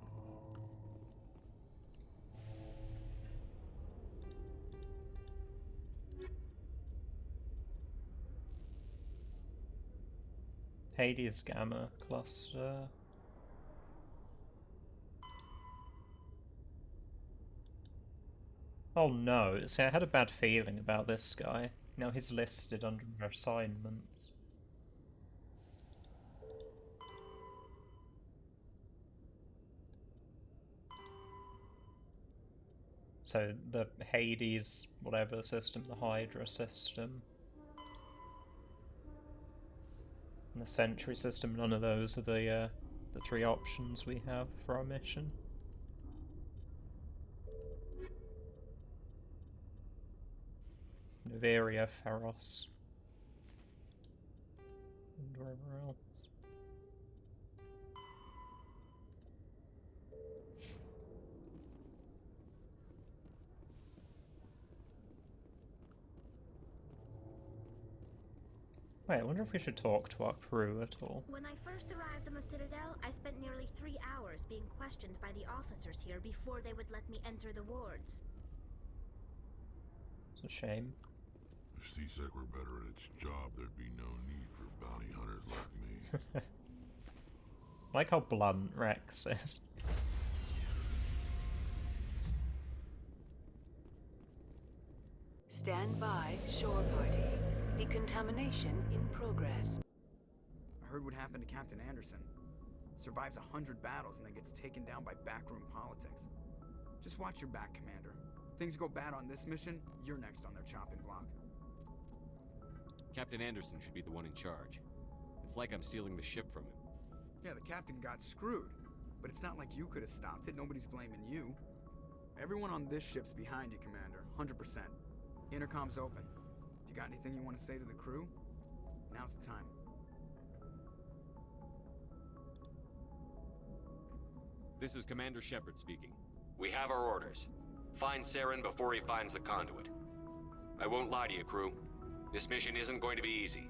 Hades Gamma Cluster. Oh no, see, I had a bad feeling about this guy. Now he's listed under assignments. So the Hades, whatever system, the Hydra system, and the Sentry system, none of those are the three options we have for our mission. Noveria, Pharos, and wherever else. Wait, I wonder if we should talk to our crew at all. When I first arrived on the Citadel, I spent nearly 3 hours being questioned by the officers here before they would let me enter the wards. It's a shame. If C-Sec were better at its job, there'd be no need for bounty hunters like me. Like how blunt Rex is. Stand by, shore party. Decontamination in progress. I heard what happened to Captain Anderson. Survives 100 battles and then gets taken down by backroom politics. Just watch your back, Commander. Things go bad on this mission, you're next on their chopping block. Captain Anderson should be the one in charge. It's like I'm stealing the ship from him. Yeah, the captain got screwed. But it's not like you could have stopped it. Nobody's blaming you. Everyone on this ship's behind you, Commander. 100%. Intercom's open. If you got anything you want to say to the crew, now's the time. This is Commander Shepard speaking. We have our orders. Find Saren before he finds the conduit. I won't lie to you, crew. This mission isn't going to be easy.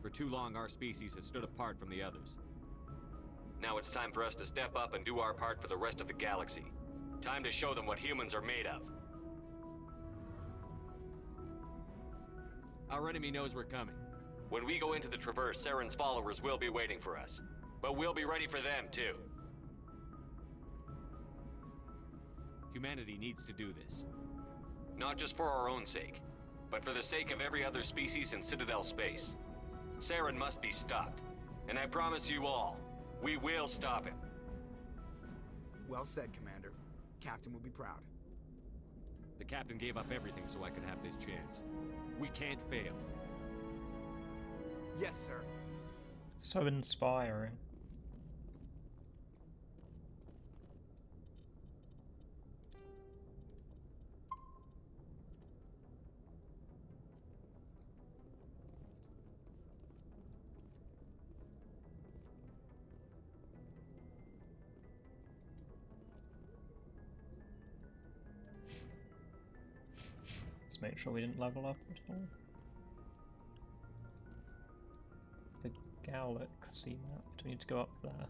For too long, our species has stood apart from the others. Now it's time for us to step up and do our part for the rest of the galaxy. Time to show them what humans are made of. Our enemy knows we're coming. When we go into the Traverse, Saren's followers will be waiting for us. But we'll be ready for them, too. Humanity needs to do this. Not just for our own sake, but for the sake of every other species in Citadel space. Saren must be stopped. And I promise you all, we will stop him. Well said, Commander. Captain will be proud. The captain gave up everything so I could have this chance. We can't fail. Yes, sir. So inspiring. make sure we didn't level up at all. The galaxy map. Do we need to go up there?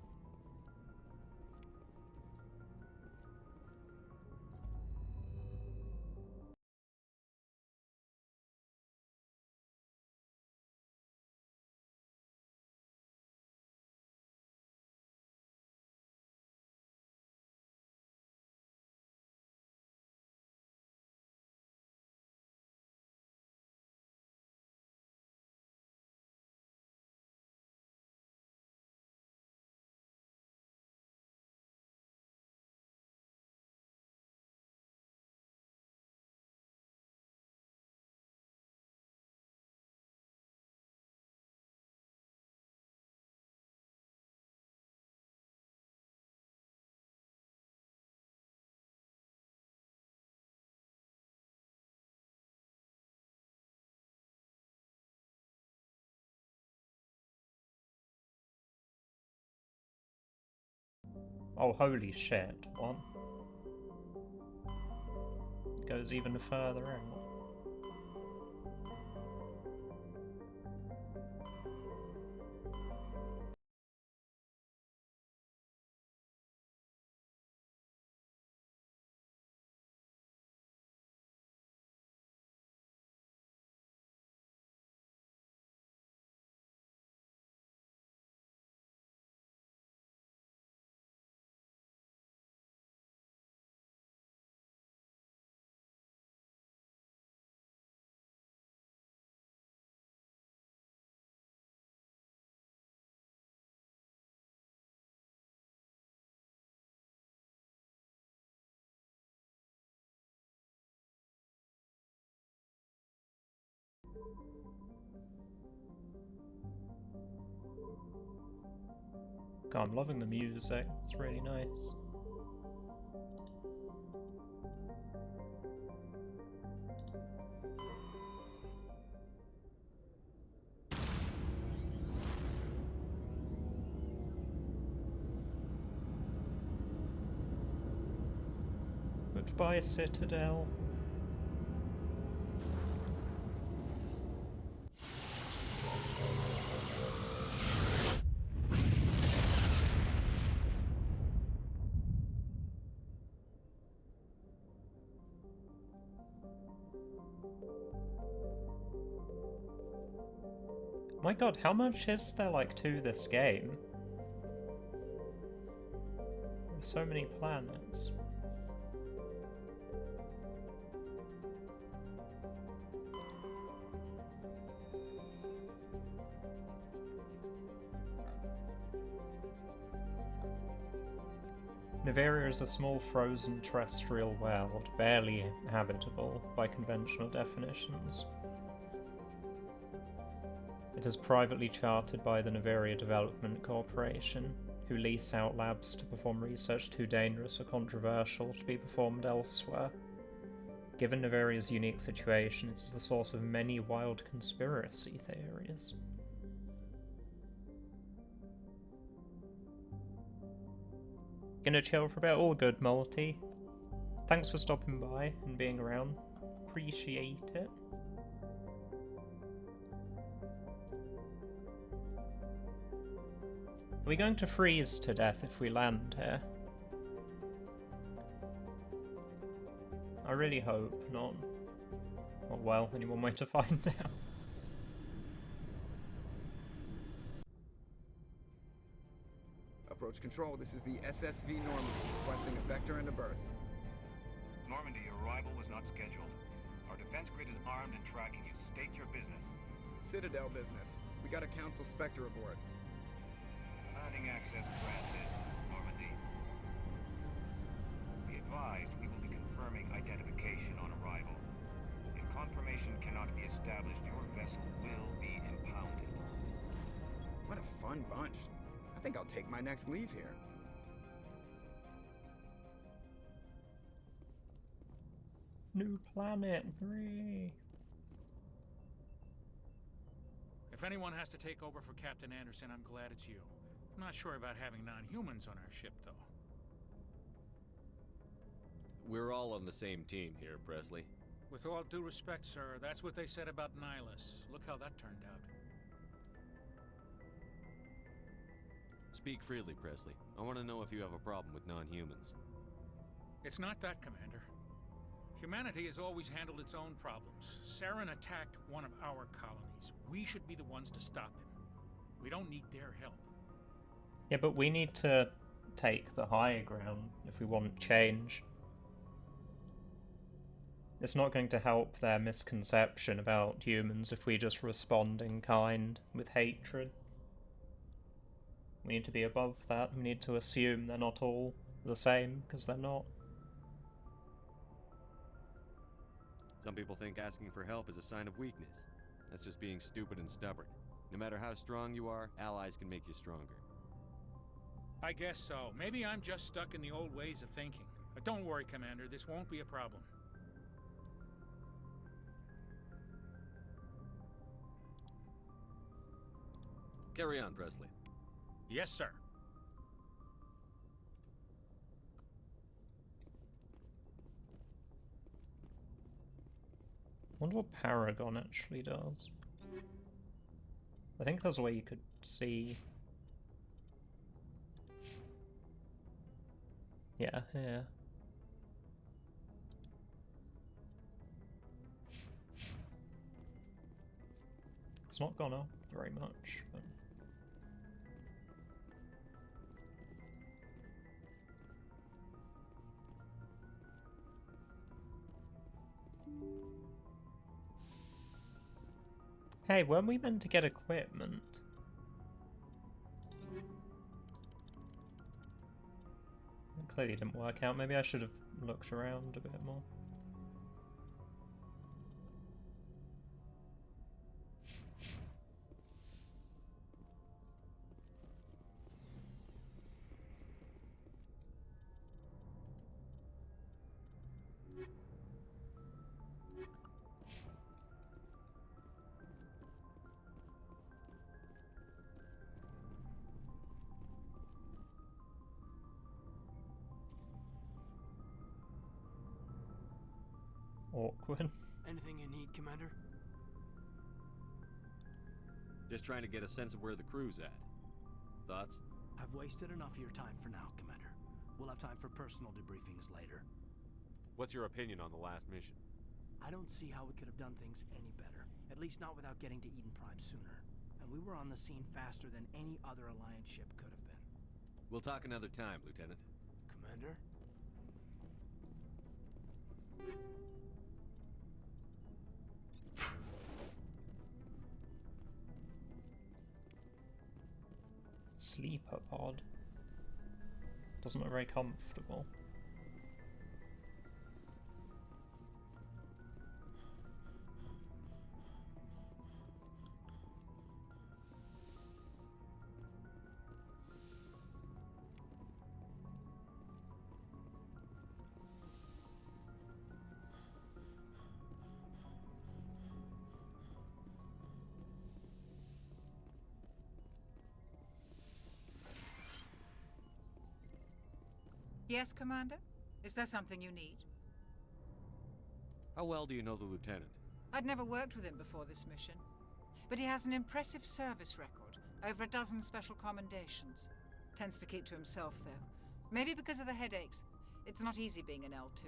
Oh, holy shit, what? It goes even further out. God, I'm loving the music. It's really nice. Goodbye, Citadel. My god, how much is there, like, to this game? There's so many planets. Neveria is a small frozen terrestrial world, barely habitable by conventional definitions. It is privately chartered by the Neveria Development Corporation, who lease out labs to perform research too dangerous or controversial to be performed elsewhere. Given Neveria's unique situation, it is the source of many wild conspiracy theories. Gonna chill for a bit? All good, Multi. Thanks for stopping by and being around. Appreciate it. Are we going to freeze to death if we land here? I really hope not. Oh well, only one way to find out. Approach control, this is the SSV Normandy, requesting a vector and a berth. Normandy, your arrival was not scheduled. Our defense grid is armed and tracking you. State your business. Citadel business. We got a Council Spectre aboard. Landing access granted, Normandy. Be advised, we will be confirming identification on arrival. If confirmation cannot be established, your vessel will be impounded. What a fun bunch. I think I'll take my next leave here. New planet, hooray! If anyone has to take over for Captain Anderson, I'm glad it's you. I'm not sure about having non-humans on our ship, though. We're all on the same team here, Presley. With all due respect, sir, that's what they said about Nihilus. Look how that turned out. Speak freely, Presley. I want to know if you have a problem with non-humans. It's not that, Commander. Humanity has always handled its own problems. Saren attacked one of our colonies. We should be the ones to stop him. We don't need their help. Yeah, but we need to take the higher ground if we want change. It's not going to help their misconception about humans if we just respond in kind with hatred. We need to be above that. We need to assume they're not all the same, because they're not. Some people think asking for help is a sign of weakness. That's just being stupid and stubborn. No matter how strong you are, allies can make you stronger. I guess so. Maybe I'm just stuck in the old ways of thinking. But don't worry, Commander. This won't be a problem. Carry on, Presley. Yes, sir. I wonder what Paragon actually does. I think there's a way you could see. Yeah, yeah. It's not gone up very much, but... Hey, weren't we meant to get equipment? It clearly didn't work out. Maybe I should have looked around a bit more. Awkward. Anything you need, Commander? Just trying to get a sense of where the crew's at. Thoughts? I've wasted enough of your time for now, Commander. We'll have time for personal debriefings later. What's your opinion on the last mission? I don't see how we could have done things any better. At least not without getting to Eden Prime sooner. And we were on the scene faster than any other Alliance ship could have been. We'll talk another time, Lieutenant. Commander? Sleeper pod. Doesn't look very comfortable. Yes, Commander? Is there something you need? How well do you know the Lieutenant? I'd never worked with him before this mission. But he has an impressive service record. Over a dozen special commendations. Tends to keep to himself, though. Maybe because of the headaches. It's not easy being an L2.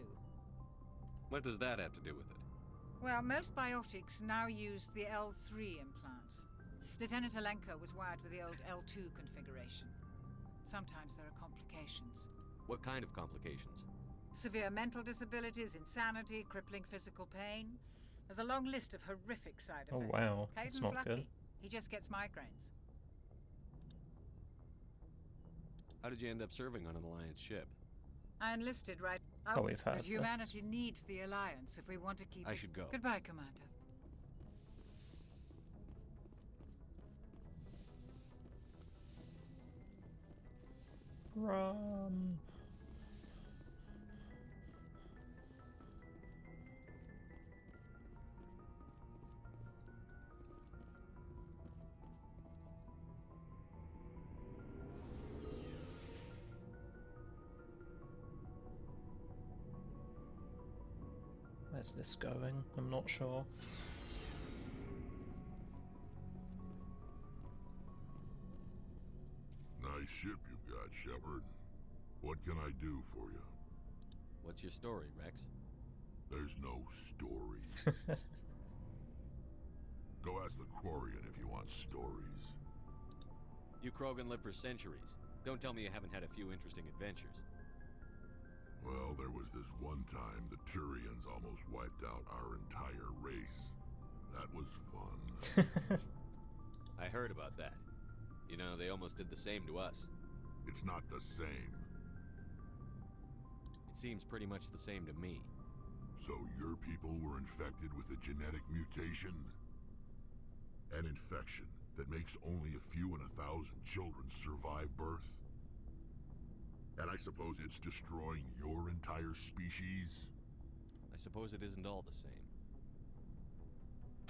What does that have to do with it? Well, most biotics now use the L3 implants. Lieutenant Alenko was wired with the old L2 configuration. Sometimes there are complications. What kind of complications? Severe mental disabilities, insanity, crippling physical pain. There's a long list of horrific side effects. Oh wow, that's Caden's not lucky. good. He just gets migraines. How did you end up serving on an Alliance ship? I enlisted right... Oh, we've heard But this. humanity needs the Alliance if we want to keep I it. should go. Goodbye, Commander. Run. Where's this going? I'm not sure. Nice ship you've got, Shepard. What can I do for you? What's your story, Rex? There's no story. Go ask the Quarian if you want stories. You Krogan live for centuries. Don't tell me you haven't had a few interesting adventures. Well, there was this one time the Turians almost wiped out our entire race. That was fun. I heard about that. You know, they almost did the same to us. It's not the same. It seems pretty much the same to me. So your people were infected with a genetic mutation? An infection that makes only a few in 1,000 children survive birth? And I suppose it's destroying your entire species? I suppose it isn't all the same.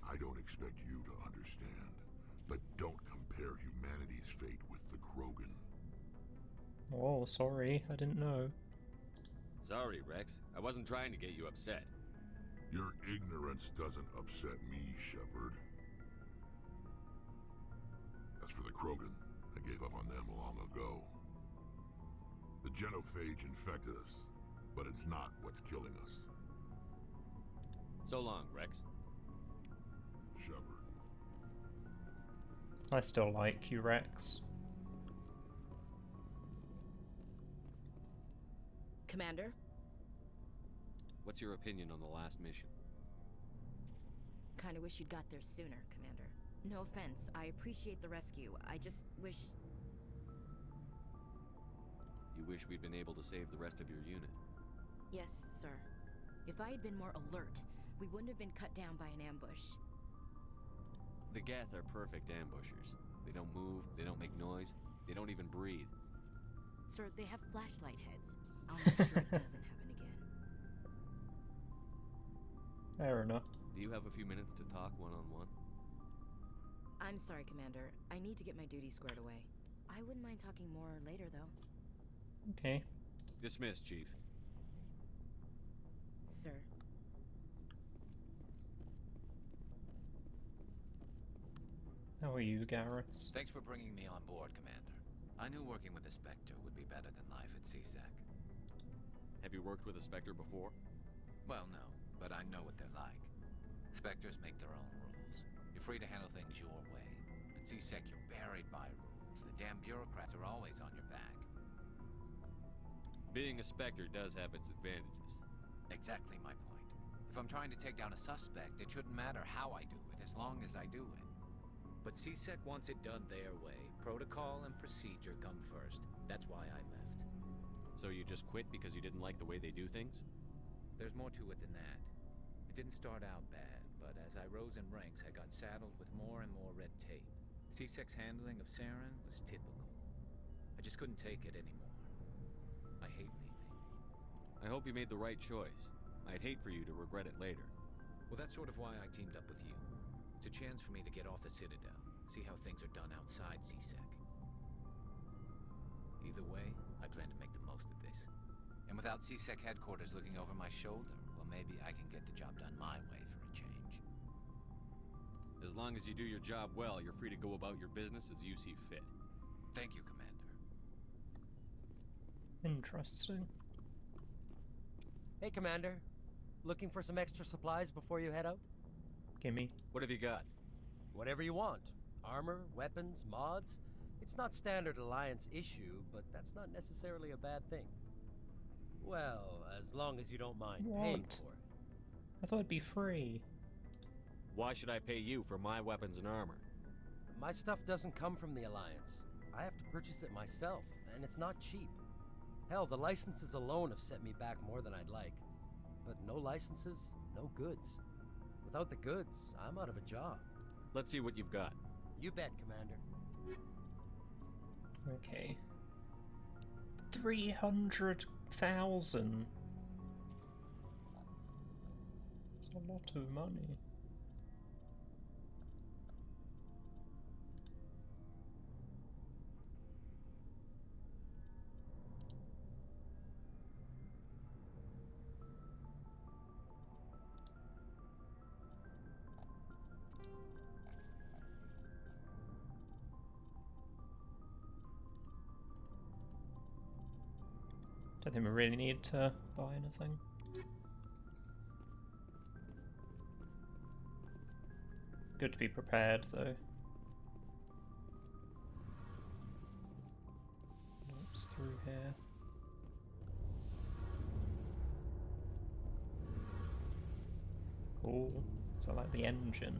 I don't expect you to understand, but don't compare humanity's fate with the Krogan. Oh, sorry, I didn't know. Sorry, Rex. I wasn't trying to get you upset. Your ignorance doesn't upset me, Shepard. As for the Krogan, I gave up on them long ago. The genophage infected us, but it's not what's killing us. So long, Rex. Shepard. I still like you, Rex. Commander? What's your opinion on the last mission? Kinda wish you'd got there sooner, Commander. No offense, I appreciate the rescue. I just wish... You wish we'd been able to save the rest of your unit? Yes, sir. If I had been more alert, we wouldn't have been cut down by an ambush. The Geth are perfect ambushers. They don't move, they don't make noise, they don't even breathe. Sir, they have flashlight heads. I'll make sure it doesn't happen again. Fair enough. Do you have a few minutes to talk one-on-one? I'm sorry, Commander. I need to get my duties squared away. I wouldn't mind talking more later, though. Okay. Dismissed, Chief. Sir. How are you, Garrus? Thanks for bringing me on board, Commander. I knew working with the Spectre would be better than life at CSEC. Have you worked with a Spectre before? Well, no, but I know what they're like. Spectres make their own rules. You're free to handle things your way. At CSEC, you're buried by rules. The damn bureaucrats are always on your back. Being a Spectre does have its advantages. Exactly my point. If I'm trying to take down a suspect, it shouldn't matter how I do it, as long as I do it. But CSEC wants it done their way. Protocol and procedure come first. That's why I left. So you just quit because you didn't like the way they do things? There's more to it than that. It didn't start out bad, but as I rose in ranks, I got saddled with more and more red tape. CSEC's handling of Saren was typical. I just couldn't take it anymore. I hate leaving. I hope you made the right choice. I'd hate for you to regret it later. Well, that's sort of why I teamed up with you. It's a chance for me to get off the Citadel, see how things are done outside CSEC. Either way, I plan to make the most of this. And without CSEC headquarters looking over my shoulder, well, maybe I can get the job done my way for a change. As long as you do your job well, you're free to go about your business as you see fit. Thank you, Commander. Interesting. Hey, Commander. Looking for some extra supplies before you head out? Gimme. What have you got? Whatever you want. Armor, weapons, mods. It's not standard Alliance issue, but that's not necessarily a bad thing. Well, as long as you don't mind paying for it. I thought it'd be free. Why should I pay you for my weapons and armor? My stuff doesn't come from the Alliance. I have to purchase it myself, and it's not cheap. Hell, the licenses alone have set me back more than I'd like. But no licenses, no goods. Without the goods, I'm out of a job. Let's see what you've got. You bet, Commander. Okay. 300,000. It's a lot of money. Don't think we really need to buy anything. Good to be prepared, though. What's through here? Cool. Is that like the engine?